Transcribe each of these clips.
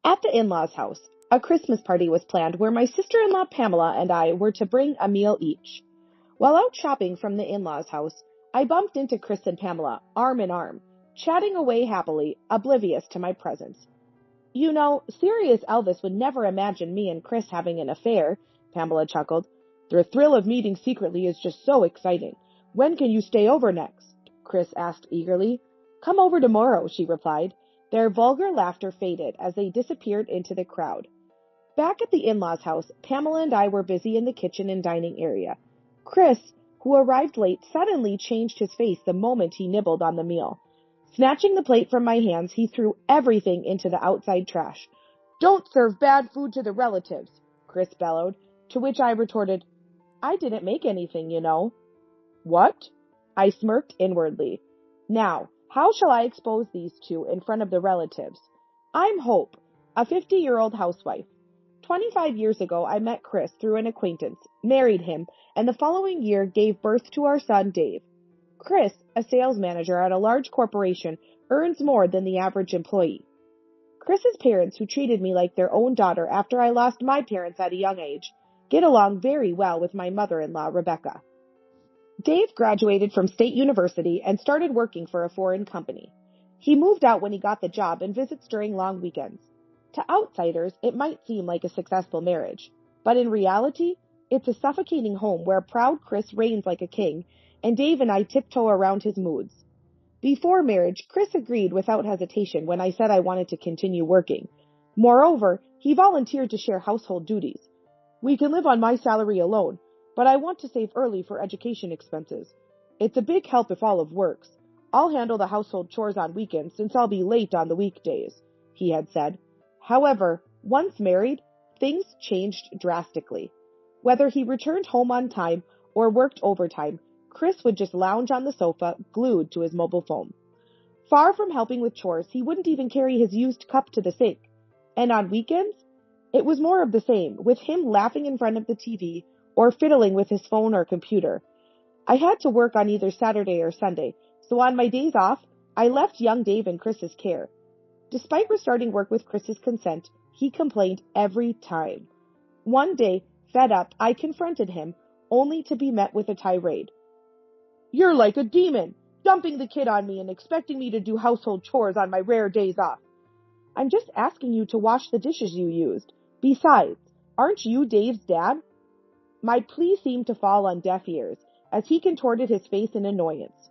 At the in-laws' house, a Christmas party was planned where my sister-in-law Pamela and I were to bring a meal each. While out shopping from the in-laws' house, I bumped into Chris and Pamela, arm in arm, chatting away happily, oblivious to my presence. You know, Sirius Elvis would never imagine me and Chris having an affair, Pamela chuckled. The thrill of meeting secretly is just so exciting. When can you stay over next? Chris asked eagerly. Come over tomorrow, she replied. Their vulgar laughter faded as they disappeared into the crowd. Back at the in-laws' house, Pamela and I were busy in the kitchen and dining area. Chris, who arrived late, suddenly changed his face the moment he nibbled on the meal. Snatching the plate from my hands, he threw everything into the outside trash. Don't serve bad food to the relatives, Chris bellowed, to which I retorted, I didn't make anything, you know. What? I smirked inwardly. Now, how shall I expose these two in front of the relatives? I'm Hope, a 50-year-old housewife. 25 years ago, I met Chris through an acquaintance, married him, and the following year gave birth to our son, Dave. Chris, a sales manager at a large corporation, earns more than the average employee. Chris's parents, who treated me like their own daughter after I lost my parents at a young age, get along very well with my mother-in-law, Rebecca. Dave graduated from State University and started working for a foreign company. He moved out when he got the job and visits during long weekends. To outsiders, it might seem like a successful marriage, but in reality, it's a suffocating home where proud Chris reigns like a king, and Dave and I tiptoe around his moods. Before marriage, Chris agreed without hesitation when I said I wanted to continue working. Moreover, he volunteered to share household duties. We can live on my salary alone, but I want to save early for education expenses. It's a big help if Olive works. I'll handle the household chores on weekends since I'll be late on the weekdays, he had said. However, once married, things changed drastically. Whether he returned home on time or worked overtime, Chris would just lounge on the sofa, glued to his mobile phone. Far from helping with chores, he wouldn't even carry his used cup to the sink. And on weekends, it was more of the same, with him laughing in front of the TV or fiddling with his phone or computer. I had to work on either Saturday or Sunday, so on my days off, I left young Dave in Chris's care. Despite restarting work with Chris's consent, he complained every time. One day, fed up, I confronted him, only to be met with a tirade. You're like a demon, dumping the kid on me and expecting me to do household chores on my rare days off. I'm just asking you to wash the dishes you used. Besides, aren't you Dave's dad? My plea seemed to fall on deaf ears, as he contorted his face in annoyance.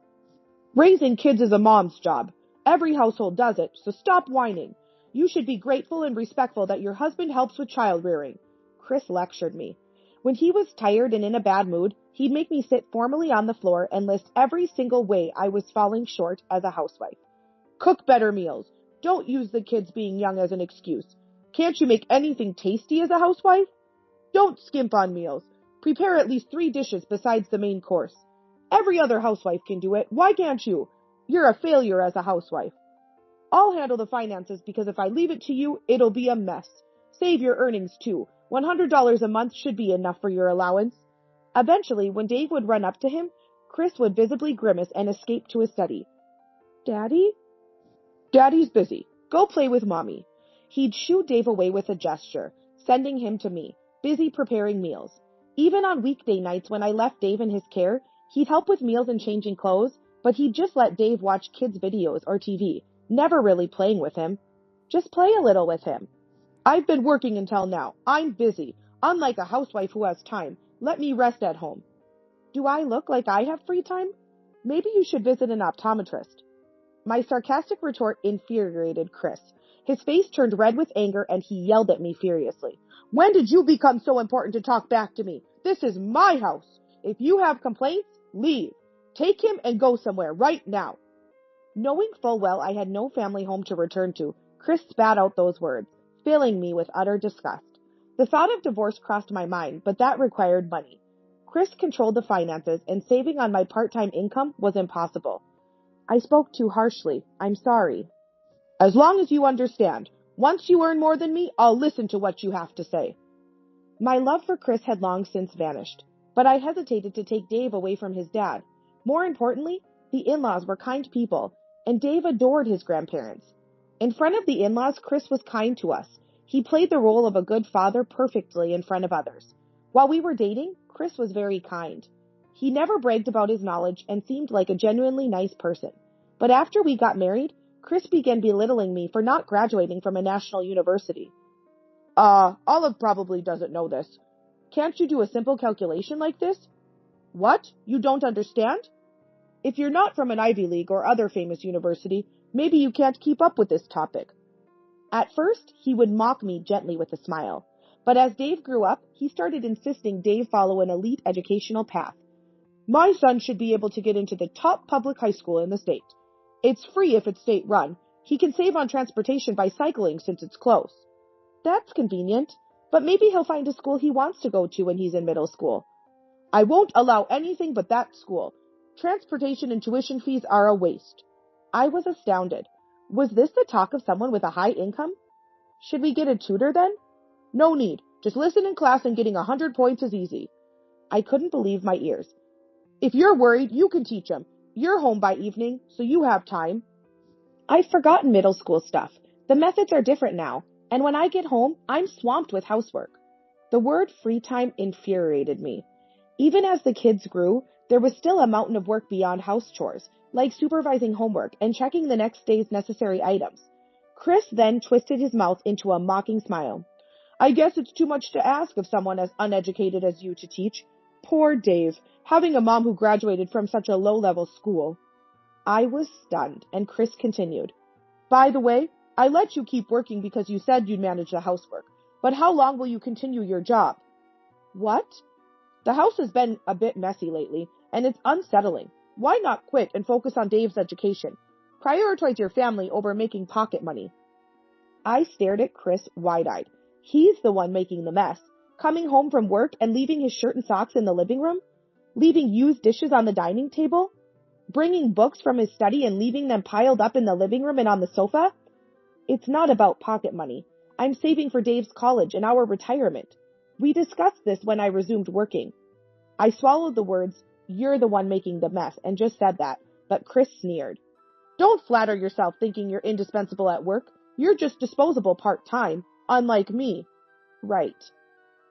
Raising kids is a mom's job. Every household does it, so stop whining. You should be grateful and respectful that your husband helps with child rearing. Chris lectured me. When he was tired and in a bad mood, he'd make me sit formally on the floor and list every single way I was falling short as a housewife. Cook better meals. Don't use the kids being young as an excuse. Can't you make anything tasty as a housewife? Don't skimp on meals. Prepare at least 3 dishes besides the main course. Every other housewife can do it. Why can't you? You're a failure as a housewife. I'll handle the finances because if I leave it to you, it'll be a mess. Save your earnings too. $100 a month should be enough for your allowance. Eventually, when Dave would run up to him, Chris would visibly grimace and escape to his study. Daddy? Daddy's busy. Go play with Mommy. He'd shoo Dave away with a gesture, sending him to me, busy preparing meals. Even on weekday nights when I left Dave in his care, he'd help with meals and changing clothes, but he'd just let Dave watch kids' videos or TV, never really playing with him. Just play a little with him. I've been working until now. I'm busy. Unlike a housewife who has time, let me rest at home. Do I look like I have free time? Maybe you should visit an optometrist. My sarcastic retort infuriated Chris. His face turned red with anger and he yelled at me furiously. When did you become so important to talk back to me? This is my house. If you have complaints, leave. Take him and go somewhere right now. Knowing full well I had no family home to return to, Chris spat out those words, filling me with utter disgust. The thought of divorce crossed my mind, but that required money. Chris controlled the finances, and saving on my part-time income was impossible. I spoke too harshly. I'm sorry. As long as you understand, once you earn more than me, I'll listen to what you have to say. My love for Chris had long since vanished, but I hesitated to take Dave away from his dad. More importantly, the in-laws were kind people, and Dave adored his grandparents. In front of the in-laws, Chris was kind to us. He played the role of a good father perfectly in front of others. While we were dating, Chris was very kind. He never bragged about his knowledge and seemed like a genuinely nice person. But after we got married, Chris began belittling me for not graduating from a national university. Olive probably doesn't know this. Can't you do a simple calculation like this? What? You don't understand? If you're not from an Ivy League or other famous university, maybe you can't keep up with this topic. At first, he would mock me gently with a smile. But as Dave grew up, he started insisting Dave follow an elite educational path. My son should be able to get into the top public high school in the state. It's free if it's state-run. He can save on transportation by cycling since it's close. That's convenient, but maybe he'll find a school he wants to go to when he's in middle school. I won't allow anything but that school. Transportation and tuition fees are a waste. I was astounded. Was this the talk of someone with a high income? Should we get a tutor then? No need. Just listen in class and getting 100 points is easy. I couldn't believe my ears. If you're worried, you can teach him. You're home by evening, so you have time. I've forgotten middle school stuff. The methods are different now, and when I get home, I'm swamped with housework. The word free time infuriated me. Even as the kids grew, there was still a mountain of work beyond house chores, like supervising homework and checking the next day's necessary items. Chris then twisted his mouth into a mocking smile. I guess it's too much to ask of someone as uneducated as you to teach. Poor Dave, having a mom who graduated from such a low-level school. I was stunned, and Chris continued. By the way, I let you keep working because you said you'd manage the housework. But how long will you continue your job? What? The house has been a bit messy lately, and it's unsettling. Why not quit and focus on Dave's education? Prioritize your family over making pocket money. I stared at Chris wide-eyed. He's the one making the mess. Coming home from work and leaving his shirt and socks in the living room? Leaving used dishes on the dining table? Bringing books from his study and leaving them piled up in the living room and on the sofa? It's not about pocket money. I'm saving for Dave's college and our retirement. We discussed this when I resumed working. I swallowed the words, you're the one making the mess, and just said that, but Chris sneered. Don't flatter yourself thinking you're indispensable at work. You're just disposable part-time, unlike me. Right.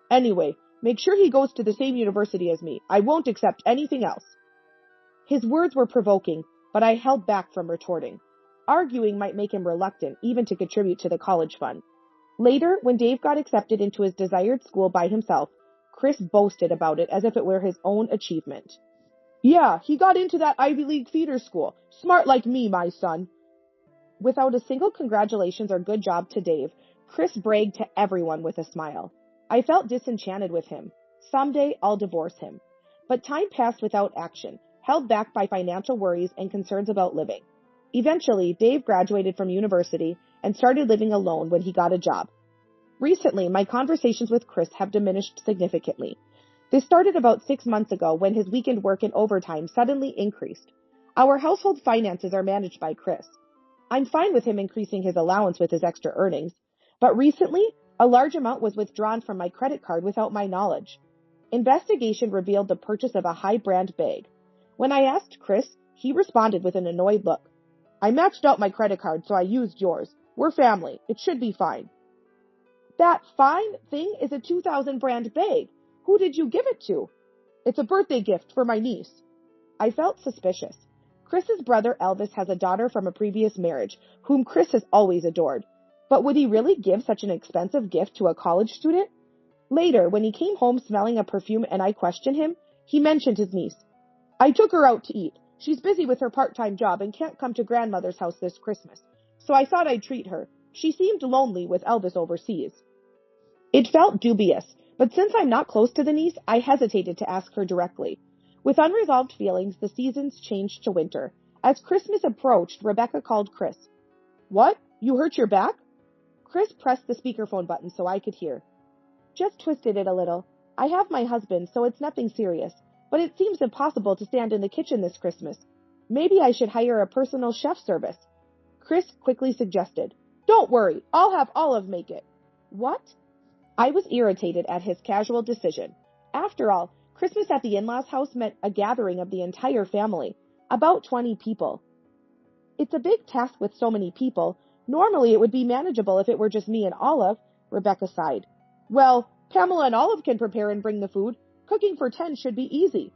Anyway, make sure he goes to the same university as me. I won't accept anything else. His words were provoking, but I held back from retorting. Arguing might make him reluctant, even to contribute to the college fund. Later, when Dave got accepted into his desired school by himself, Chris boasted about it as if it were his own achievement. Yeah, he got into that Ivy League feeder school. Smart like me, my son. Without a single congratulations or good job to Dave, Chris bragged to everyone with a smile. I felt disenchanted with him. Someday I'll divorce him. But time passed without action, held back by financial worries and concerns about living. Eventually, Dave graduated from university and started living alone when he got a job. Recently, my conversations with Chris have diminished significantly. This started about 6 months ago when his weekend work and overtime suddenly increased. Our household finances are managed by Chris. I'm fine with him increasing his allowance with his extra earnings, but recently, a large amount was withdrawn from my credit card without my knowledge. Investigation revealed the purchase of a high-brand bag. When I asked Chris, he responded with an annoyed look. I matched out my credit card, so I used yours. We're family. It should be fine. That fine thing is a 2000 brand bag. Who did you give it to? It's a birthday gift for my niece. I felt suspicious. Chris's brother Elvis has a daughter from a previous marriage, whom Chris has always adored. But would he really give such an expensive gift to a college student? Later, when he came home smelling a perfume and I questioned him, he mentioned his niece. I took her out to eat. She's busy with her part-time job and can't come to grandmother's house this Christmas, so I thought I'd treat her. She seemed lonely with Elvis overseas. It felt dubious, but since I'm not close to the niece, I hesitated to ask her directly. With unresolved feelings, the seasons changed to winter. As Christmas approached, Rebecca called Chris. What? You hurt your back? Chris pressed the speakerphone button so I could hear. Just twisted it a little. I have my husband, so it's nothing serious. But it seems impossible to stand in the kitchen this Christmas. Maybe I should hire a personal chef service. Chris quickly suggested. Don't worry, I'll have Olive make it. What? I was irritated at his casual decision. After all, Christmas at the in-laws' house meant a gathering of the entire family, about 20 people. It's a big task with so many people. Normally it would be manageable if it were just me and Olive, Rebecca sighed. Well, Pamela and Olive can prepare and bring the food. Cooking for 10 should be easy,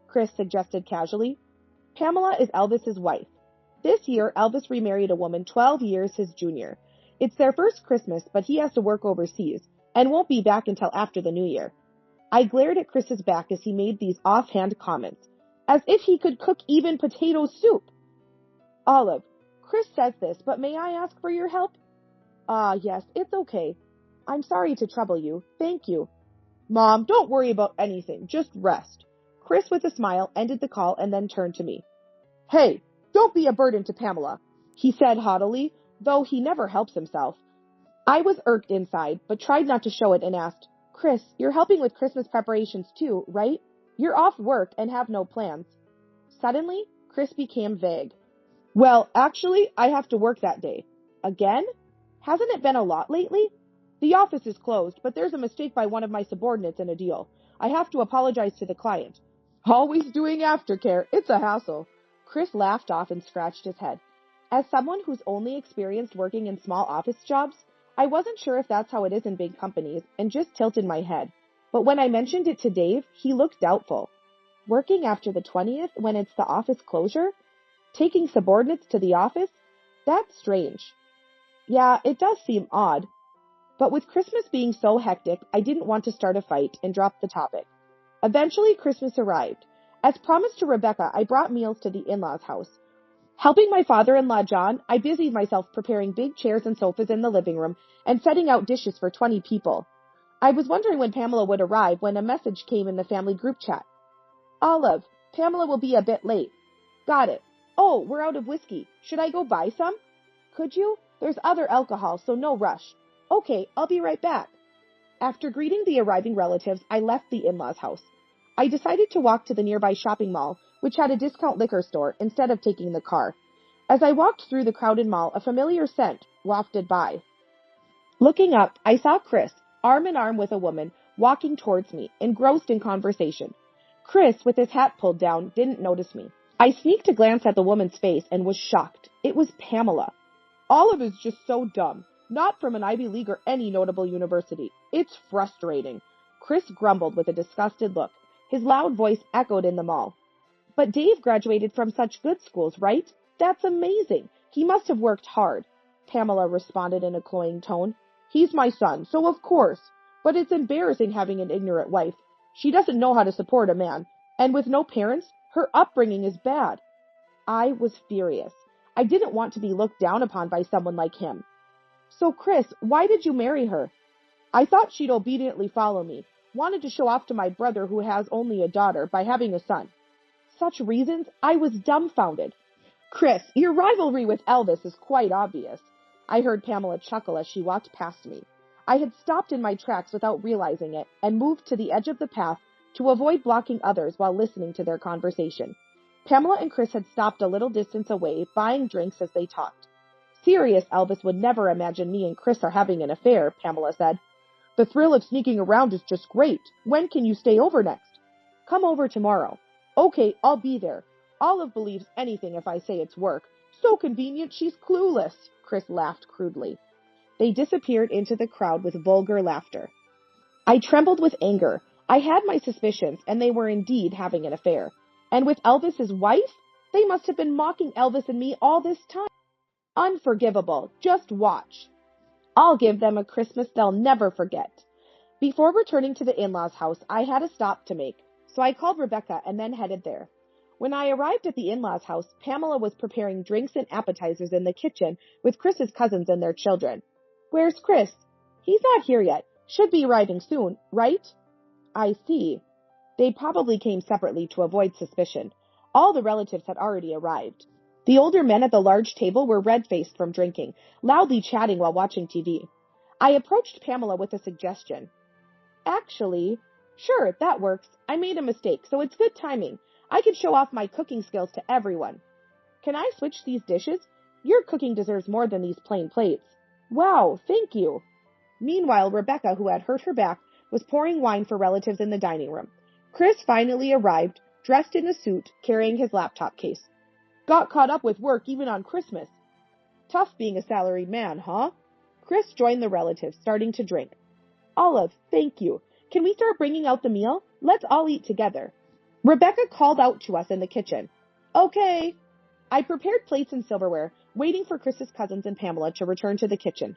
Chris suggested casually. Pamela is Elvis's wife. This year, Elvis remarried a woman 12 years his junior. It's their first Christmas, but he has to work overseas and won't be back until after the new year. I glared at Chris's back as he made these offhand comments, as if he could cook even potato soup. Olive, Chris says this, but may I ask for your help? Yes, it's okay. I'm sorry to trouble you. Thank you. Mom, don't worry about anything. Just rest. Chris, with a smile, ended the call and then turned to me. Hey, don't be a burden to Pamela, he said haughtily, though he never helps himself. I was irked inside, but tried not to show it and asked, Chris, you're helping with Christmas preparations too, right? You're off work and have no plans. Suddenly, Chris became vague. Well, actually, I have to work that day. Again? Hasn't it been a lot lately? The office is closed, but there's a mistake by one of my subordinates in a deal. I have to apologize to the client. Always doing aftercare. It's a hassle. Chris laughed off and scratched his head. As someone who's only experienced working in small office jobs, I wasn't sure if that's how it is in big companies and just tilted my head. But when I mentioned it to Dave, he looked doubtful. Working after the 20th when it's the office closure? Taking subordinates to the office? That's strange. Yeah, it does seem odd. But with Christmas being so hectic, I didn't want to start a fight and dropped the topic. Eventually, Christmas arrived. As promised to Rebecca, I brought meals to the in-laws' house. Helping my father-in-law John, I busied myself preparing big chairs and sofas in the living room and setting out dishes for 20 people. I was wondering when Pamela would arrive when a message came in the family group chat. Olive, Pamela will be a bit late. Got it. Oh, we're out of whiskey. Should I go buy some? Could you? There's other alcohol, so no rush. Okay, I'll be right back. After greeting the arriving relatives, I left the in-laws' house. I decided to walk to the nearby shopping mall, which had a discount liquor store, instead of taking the car. As I walked through the crowded mall, a familiar scent wafted by. Looking up, I saw Chris, arm in arm with a woman, walking towards me, engrossed in conversation. Chris, with his hat pulled down, didn't notice me. I sneaked a glance at the woman's face and was shocked. It was Pamela. Olive is just so dumb. Not from an Ivy League or any notable university. It's frustrating. Chris grumbled with a disgusted look. His loud voice echoed in the mall. But Dave graduated from such good schools, right? That's amazing. He must have worked hard. Pamela responded in a cloying tone. He's my son, so of course. But it's embarrassing having an ignorant wife. She doesn't know how to support a man. And with no parents, her upbringing is bad. I was furious. I didn't want to be looked down upon by someone like him. So, Chris, why did you marry her? I thought she'd obediently follow me. Wanted to show off to my brother who has only a daughter by having a son. Such reasons? I was dumbfounded. Chris, your rivalry with Elvis is quite obvious. I heard Pamela chuckle as she walked past me. I had stopped in my tracks without realizing it and moved to the edge of the path to avoid blocking others while listening to their conversation. Pamela and Chris had stopped a little distance away, buying drinks as they talked. Serious Elvis would never imagine me and Chris are having an affair, Pamela said. The thrill of sneaking around is just great. When can you stay over next? Come over tomorrow. Okay, I'll be there. Olive believes anything if I say it's work. So convenient, she's clueless, Chris laughed crudely. They disappeared into the crowd with vulgar laughter. I trembled with anger. I had my suspicions, and they were indeed having an affair. And with Elvis's wife? They must have been mocking Elvis and me all this time. Unforgivable. Just watch. I'll give them a Christmas they'll never forget. Before returning to the in-laws' house, I had a stop to make, so I called Rebecca and then headed there. When I arrived at the in-laws' house, Pamela was preparing drinks and appetizers in the kitchen with Chris's cousins and their children. Where's Chris? He's not here yet. Should be arriving soon, right? I see. They probably came separately to avoid suspicion. All the relatives had already arrived. The older men at the large table were red-faced from drinking, loudly chatting while watching TV. I approached Pamela with a suggestion. Actually, sure, that works. I made a mistake, so it's good timing. I can show off my cooking skills to everyone. Can I switch these dishes? Your cooking deserves more than these plain plates. Wow, thank you. Meanwhile, Rebecca, who had hurt her back, was pouring wine for relatives in the dining room. Chris finally arrived, dressed in a suit, carrying his laptop case. Got caught up with work even on Christmas. Tough being a salaried man, huh? Chris joined the relatives, starting to drink. Olive, thank you. Can we start bringing out the meal? Let's all eat together. Rebecca called out to us in the kitchen. Okay. I prepared plates and silverware, waiting for Chris's cousins and Pamela to return to the kitchen.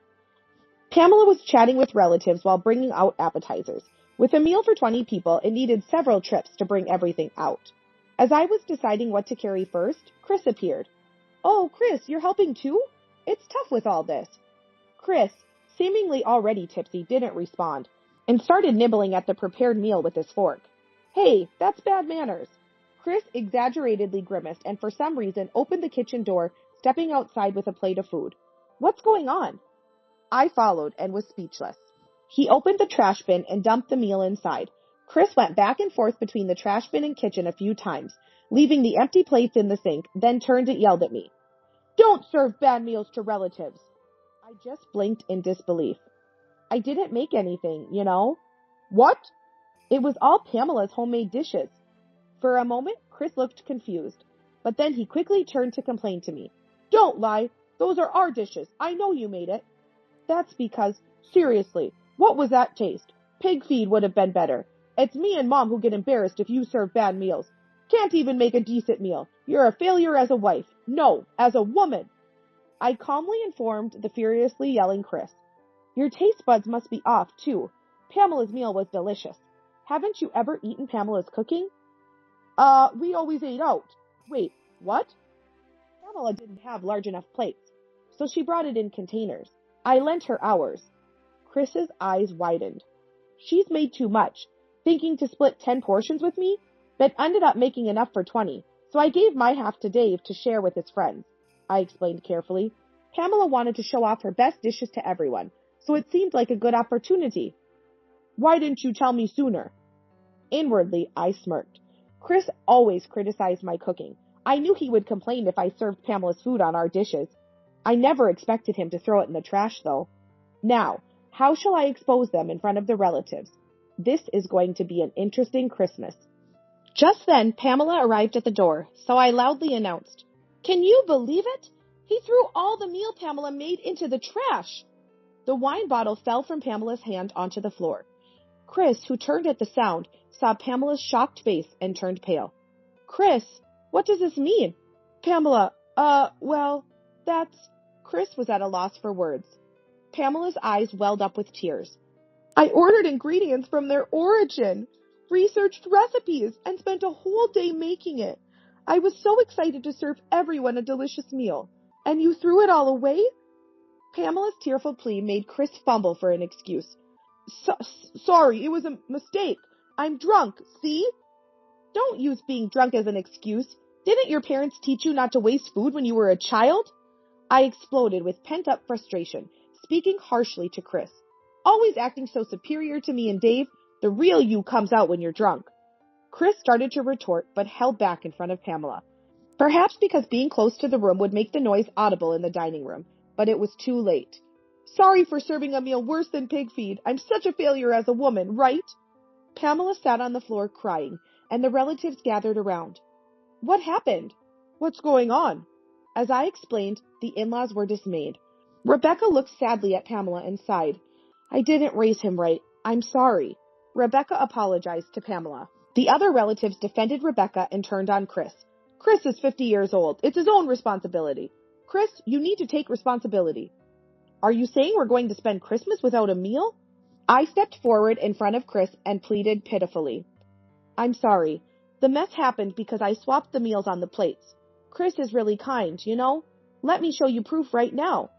Pamela was chatting with relatives while bringing out appetizers. With a meal for 20 people, it needed several trips to bring everything out. As I was deciding what to carry first, Chris appeared. Oh, Chris, you're helping too? It's tough with all this. Chris, seemingly already tipsy, didn't respond, and started nibbling at the prepared meal with his fork. Hey, that's bad manners. Chris exaggeratedly grimaced and for some reason opened the kitchen door, stepping outside with a plate of food. What's going on? I followed and was speechless. He opened the trash bin and dumped the meal inside. Chris went back and forth between the trash bin and kitchen a few times, leaving the empty plates in the sink, then turned and yelled at me. Don't serve bad meals to relatives. I just blinked in disbelief. I didn't make anything, you know. What? It was all Pamela's homemade dishes. For a moment, Chris looked confused, but then he quickly turned to complain to me. Don't lie. Those are our dishes. I know you made it. That's because, seriously, what was that taste? Pig feed would have been better. It's me and Mom who get embarrassed if you serve bad meals. Can't even make a decent meal. You're a failure as a wife. No, as a woman. I calmly informed the furiously yelling Chris. Your taste buds must be off, too. Pamela's meal was delicious. Haven't you ever eaten Pamela's cooking? We always ate out. Wait, what? Pamela didn't have large enough plates, so she brought it in containers. I lent her ours. Chris's eyes widened. She's made too much, thinking to split 10 portions with me, but ended up making enough for 20, so I gave my half to Dave to share with his friends. I explained carefully. Pamela wanted to show off her best dishes to everyone, so it seemed like a good opportunity. Why didn't you tell me sooner? Inwardly, I smirked. Chris always criticized my cooking. I knew he would complain if I served Pamela's food on our dishes. I never expected him to throw it in the trash, though. Now, how shall I expose them in front of the relatives? This is going to be an interesting Christmas. Just then, Pamela arrived at the door, so I loudly announced, Can you believe it? He threw all the meal Pamela made into the trash. The wine bottle fell from Pamela's hand onto the floor. Chris, who turned at the sound, saw Pamela's shocked face and turned pale. Chris, what does this mean? Pamela, that's... Chris was at a loss for words. Pamela's eyes welled up with tears. I ordered ingredients from their origin, researched recipes, and spent a whole day making it. I was so excited to serve everyone a delicious meal. And you threw it all away? Pamela's tearful plea made Chris fumble for an excuse. Sorry, it was a mistake. I'm drunk, see? Don't use being drunk as an excuse. Didn't your parents teach you not to waste food when you were a child? I exploded with pent-up frustration, speaking harshly to Chris. Always acting so superior to me and Dave, the real you comes out when you're drunk. Chris started to retort, but held back in front of Pamela. Perhaps because being close to the room would make the noise audible in the dining room, but it was too late. Sorry for serving a meal worse than pig feed. I'm such a failure as a woman, right? Pamela sat on the floor crying, and the relatives gathered around. What happened? What's going on? As I explained, the in-laws were dismayed. Rebecca looked sadly at Pamela and sighed. I didn't raise him right. I'm sorry. Rebecca apologized to Pamela. The other relatives defended Rebecca and turned on Chris. Chris is 50 years old. It's his own responsibility. Chris, you need to take responsibility. Are you saying we're going to spend Christmas without a meal? I stepped forward in front of Chris and pleaded pitifully. I'm sorry. The mess happened because I swapped the meals on the plates. Chris is really kind, you know? Let me show you proof right now.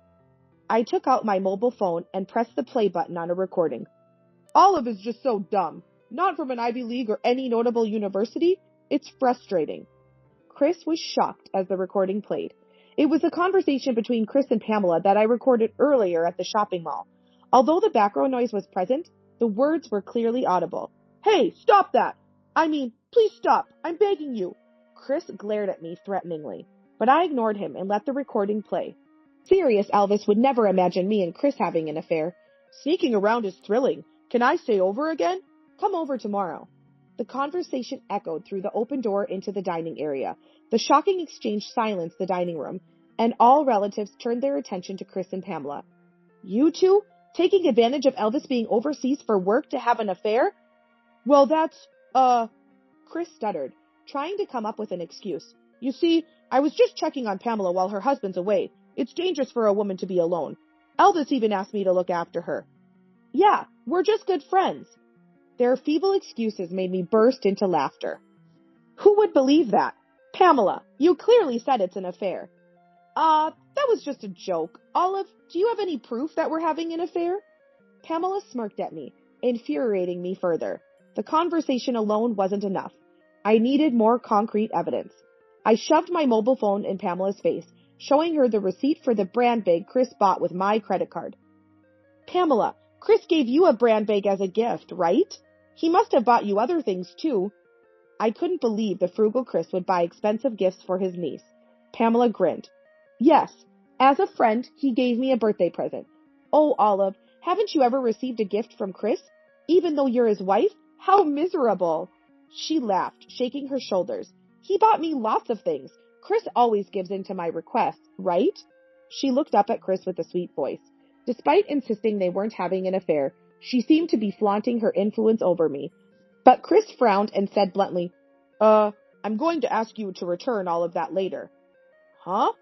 I took out my mobile phone and pressed the play button on a recording. Olive is just so dumb. Not from an Ivy League or any notable university. It's frustrating. Chris was shocked as the recording played. It was a conversation between Chris and Pamela that I recorded earlier at the shopping mall. Although the background noise was present, the words were clearly audible. Hey, stop that! Please stop! I'm begging you! Chris glared at me threateningly, but I ignored him and let the recording play. Serious Elvis would never imagine me and Chris having an affair. Sneaking around is thrilling. Can I stay over again? Come over tomorrow. The conversation echoed through the open door into the dining area. The shocking exchange silenced the dining room, and all relatives turned their attention to Chris and Pamela. You two? Taking advantage of Elvis being overseas for work to have an affair? Well, Chris stuttered, trying to come up with an excuse. You see, I was just checking on Pamela while her husband's away. It's dangerous for a woman to be alone. Elvis even asked me to look after her. Yeah, we're just good friends. Their feeble excuses made me burst into laughter. Who would believe that? Pamela, you clearly said it's an affair. That was just a joke. Olive, do you have any proof that we're having an affair? Pamela smirked at me, infuriating me further. The conversation alone wasn't enough. I needed more concrete evidence. I shoved my mobile phone in Pamela's face, showing her the receipt for the brand bag Chris bought with my credit card. Pamela, Chris gave you a brand bag as a gift, right? He must have bought you other things too. I couldn't believe the frugal Chris would buy expensive gifts for his niece. Pamela grinned. Yes, as a friend, he gave me a birthday present. Oh, Olive, haven't you ever received a gift from Chris? Even though you're his wife? How miserable! She laughed, shaking her shoulders. He bought me lots of things. Chris always gives in to my requests, right? She looked up at Chris with a sweet voice. Despite insisting they weren't having an affair, she seemed to be flaunting her influence over me. But Chris frowned and said bluntly, I'm going to ask you to return all of that later. Huh?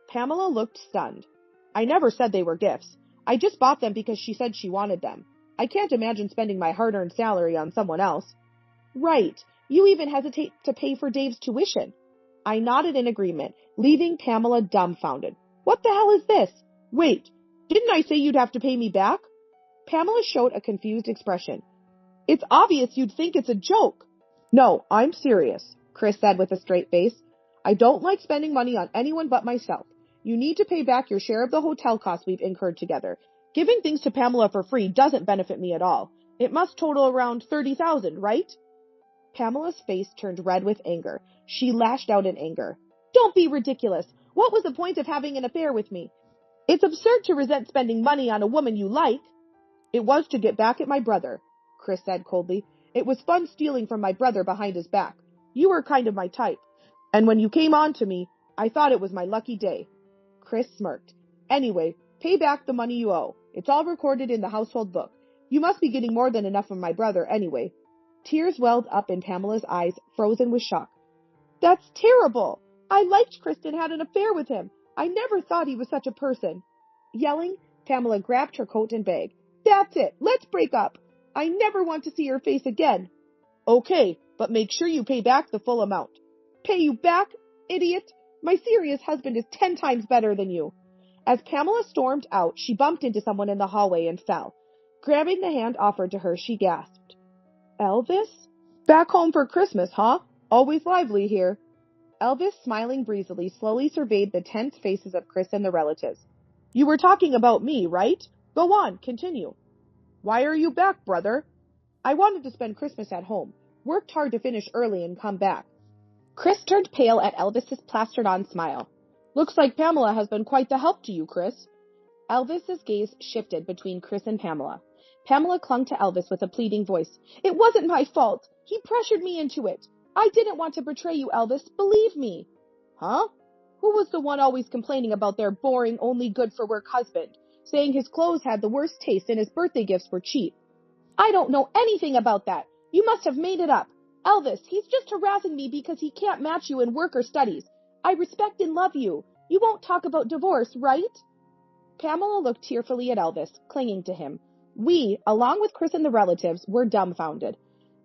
Pamela looked stunned. I never said they were gifts. I just bought them because she said she wanted them. I can't imagine spending my hard-earned salary on someone else. Right. You even hesitate to pay for Dave's tuition. I nodded in agreement, leaving Pamela dumbfounded. What the hell is this? Wait, didn't I say you'd have to pay me back? Pamela showed a confused expression. It's obvious you'd think it's a joke. No, I'm serious, Chris said with a straight face. I don't like spending money on anyone but myself. You need to pay back your share of the hotel costs we've incurred together. Giving things to Pamela for free doesn't benefit me at all. It must total around $30,000, right? Pamela's face turned red with anger. She lashed out in anger. Don't be ridiculous. What was the point of having an affair with me? It's absurd to resent spending money on a woman you like. It was to get back at my brother, Chris said coldly. It was fun stealing from my brother behind his back. You were kind of my type. And when you came on to me, I thought it was my lucky day. Chris smirked. Anyway, pay back the money you owe. It's all recorded in the household book. You must be getting more than enough from my brother anyway. Tears welled up in Pamela's eyes, frozen with shock. That's terrible. I liked Chris and had an affair with him. I never thought he was such a person. Yelling, Pamela grabbed her coat and bag. That's it. Let's break up. I never want to see your face again. Okay, but make sure you pay back the full amount. Pay you back, idiot? My serious husband is 10 times better than you. As Pamela stormed out, she bumped into someone in the hallway and fell. Grabbing the hand offered to her, she gasped. Elvis? Back home for Christmas, huh? Always lively here. Elvis, smiling breezily, slowly surveyed the tense faces of Chris and the relatives. You were talking about me, right? Go on, continue. Why are you back, brother? I wanted to spend Christmas at home. Worked hard to finish early and come back. Chris turned pale at Elvis's plastered-on smile. Looks like Pamela has been quite the help to you, Chris. Elvis's gaze shifted between Chris and Pamela. Pamela clung to Elvis with a pleading voice. It wasn't my fault. He pressured me into it. I didn't want to betray you, Elvis. Believe me. Huh? Who was the one always complaining about their boring, only good-for-work husband, saying his clothes had the worst taste and his birthday gifts were cheap? I don't know anything about that. You must have made it up. Elvis, he's just harassing me because he can't match you in work or studies. I respect and love you. You won't talk about divorce, right? Pamela looked tearfully at Elvis, clinging to him. We, along with Chris and the relatives, were dumbfounded.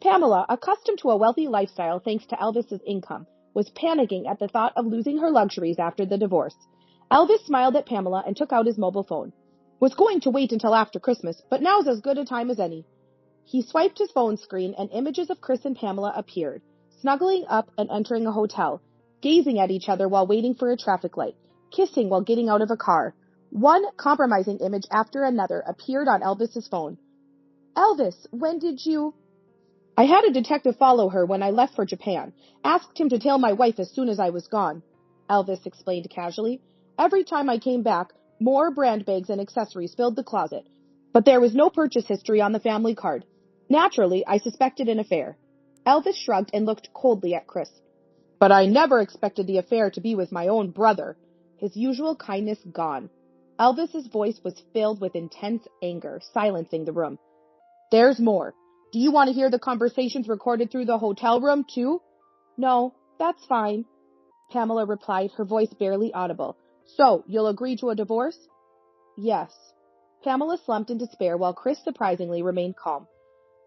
Pamela, accustomed to a wealthy lifestyle thanks to Elvis's income, was panicking at the thought of losing her luxuries after the divorce. Elvis smiled at Pamela and took out his mobile phone. Was going to wait until after Christmas, but now's as good a time as any. He swiped his phone screen and images of Chris and Pamela appeared, snuggling up and entering a hotel, gazing at each other while waiting for a traffic light, kissing while getting out of a car. One compromising image after another appeared on Elvis's phone. Elvis, when did you... I had a detective follow her when I left for Japan. Asked him to tell my wife as soon as I was gone. Elvis explained casually. Every time I came back, more brand bags and accessories filled the closet. But there was no purchase history on the family card. Naturally, I suspected an affair. Elvis shrugged and looked coldly at Chris. But I never expected the affair to be with my own brother. His usual kindness gone. Elvis's voice was filled with intense anger, silencing the room. There's more. Do you want to hear the conversations recorded through the hotel room, too? No, that's fine, Pamela replied, her voice barely audible. So, you'll agree to a divorce? Yes. Pamela slumped in despair while Chris surprisingly remained calm.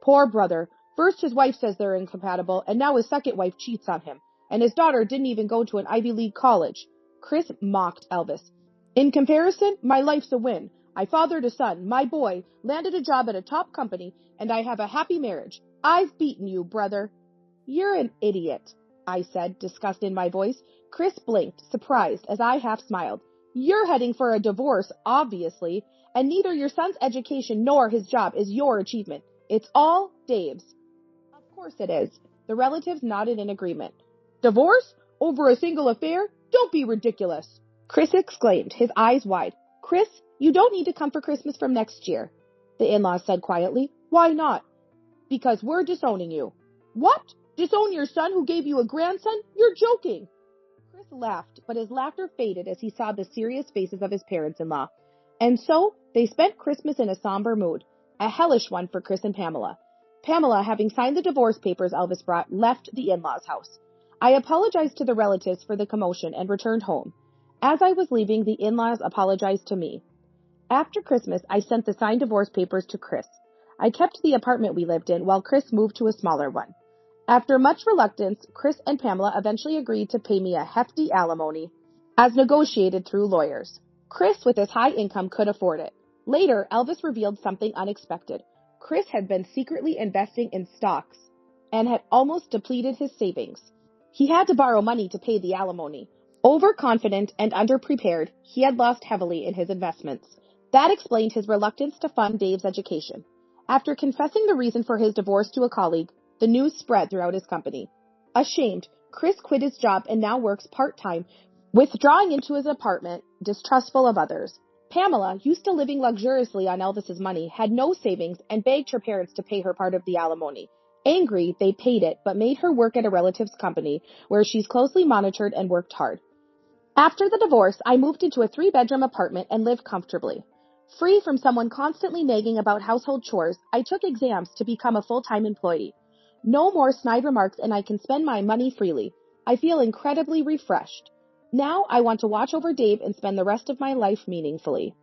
Poor brother. First his wife says they're incompatible, and now his second wife cheats on him. And his daughter didn't even go to an Ivy League college. Chris mocked Elvis. In comparison, my life's a win. I fathered a son, my boy, landed a job at a top company, and I have a happy marriage. I've beaten you, brother. You're an idiot, I said, disgust in my voice. Chris blinked, surprised, as I half smiled. You're heading for a divorce, obviously, and neither your son's education nor his job is your achievement. It's all Dave's. Of course it is. The relatives nodded in agreement. Divorce? Over a single affair? Don't be ridiculous. Chris exclaimed, his eyes wide. Chris, you don't need to come for Christmas from next year, the in-laws said quietly. Why not? Because we're disowning you. What? Disown your son who gave you a grandson? You're joking. Chris laughed, but his laughter faded as he saw the serious faces of his parents-in-law. And so, they spent Christmas in a somber mood, a hellish one for Chris and Pamela. Pamela, having signed the divorce papers Elvis brought, left the in-laws' house. I apologized to the relatives for the commotion and returned home. As I was leaving, the in-laws apologized to me. After Christmas, I sent the signed divorce papers to Chris. I kept the apartment we lived in while Chris moved to a smaller one. After much reluctance, Chris and Pamela eventually agreed to pay me a hefty alimony, as negotiated through lawyers. Chris, with his high income, could afford it. Later, Elvis revealed something unexpected. Chris had been secretly investing in stocks and had almost depleted his savings. He had to borrow money to pay the alimony. Overconfident and underprepared, he had lost heavily in his investments. That explained his reluctance to fund Dave's education. After confessing the reason for his divorce to a colleague, the news spread throughout his company. Ashamed, Chris quit his job and now works part-time, withdrawing into his apartment, distrustful of others. Pamela, used to living luxuriously on Elvis's money, had no savings and begged her parents to pay her part of the alimony. Angry, they paid it, but made her work at a relative's company, where she's closely monitored and worked hard. After the divorce, I moved into a 3-bedroom apartment and lived comfortably. Free from someone constantly nagging about household chores, I took exams to become a full-time employee. No more snide remarks, and I can spend my money freely. I feel incredibly refreshed. Now I want to watch over Dave and spend the rest of my life meaningfully.